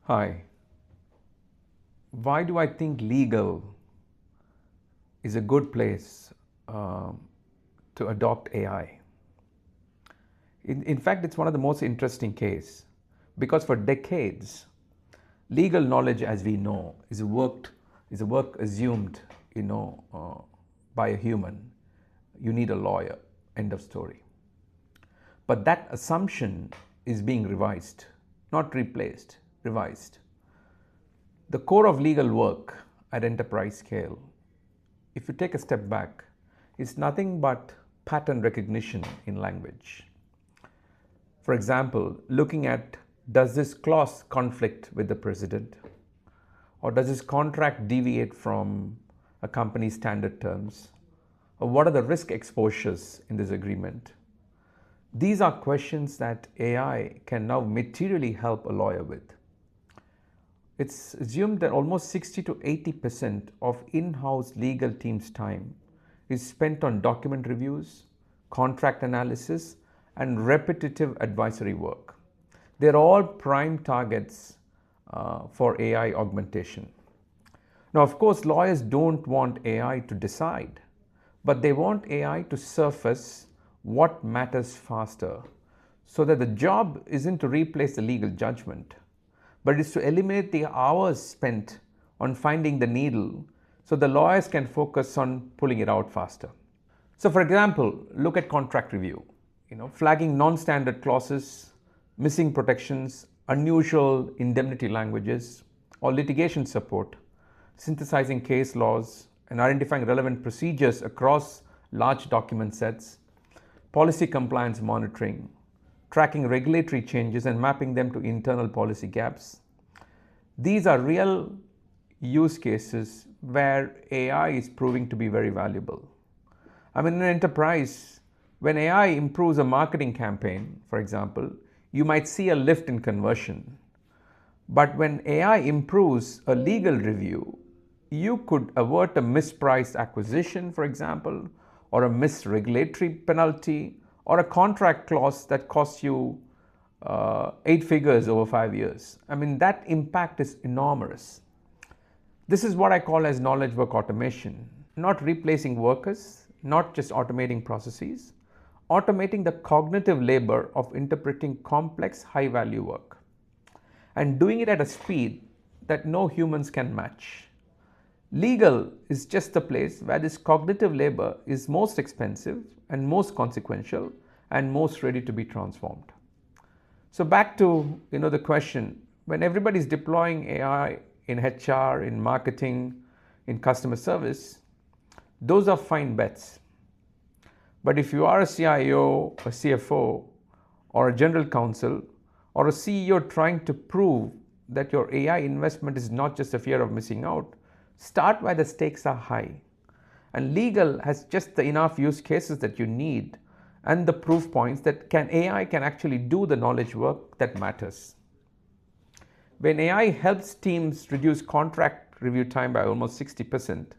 Hi. Why do I think legal is a good place to adopt AI? In fact, it's one of the most interesting cases because for decades, legal knowledge, as we know, is a work assumed, by a human. You need a lawyer. End of story. But that assumption is being revised, not replaced, revised. The core of legal work at enterprise scale, if you take a step back, is nothing but pattern recognition in language. For example, looking at, does this clause conflict with the president? Or does this contract deviate from a company's standard terms? Or what are the risk exposures in this agreement? These are questions that AI can now materially help a lawyer with. It's assumed that almost 60 to 80% of in-house legal teams' time is spent on document reviews, contract analysis, and repetitive advisory work. They're all prime targets for AI augmentation. Now, of course, lawyers don't want AI to decide, but they want AI to surface what matters faster, so that the job isn't to replace the legal judgment, but it's to eliminate the hours spent on finding the needle so the lawyers can focus on pulling it out faster. So for example, look at contract review, flagging non-standard clauses, missing protections, unusual indemnity languages, or litigation support, synthesizing case laws and identifying relevant procedures across large document sets, policy compliance monitoring, tracking regulatory changes and mapping them to internal policy gaps. These are real use cases where AI is proving to be very valuable. In an enterprise, when AI improves a marketing campaign, for example, you might see a lift in conversion. But when AI improves a legal review, you could avert a mispriced acquisition, for example, or a missed regulatory penalty, or a contract clause that costs you 8 figures over 5 years. That impact is enormous. This is what I call as knowledge work automation, not replacing workers, not just automating processes, automating the cognitive labor of interpreting complex high-value work and doing it at a speed that no humans can match. Legal is just the place where this cognitive labor is most expensive and most consequential and most ready to be transformed. So back to the question, when everybody is deploying AI in HR, in marketing, in customer service, those are fine bets. But if you are a CIO, a CFO, or a general counsel, or a CEO trying to prove that your AI investment is not just a fear of missing out, start where the stakes are high. And legal has just the enough use cases that you need and the proof points that AI can actually do the knowledge work that matters. When AI helps teams reduce contract review time by almost 60%,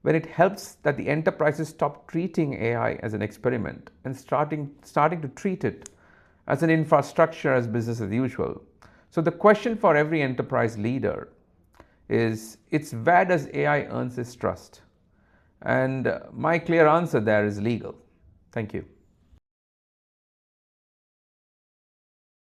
when it helps that the enterprises stop treating AI as an experiment and starting to treat it as an infrastructure, as business as usual. So the question for every enterprise leader is, where does AI earn its trust? And my clear answer there is legal. Thank you.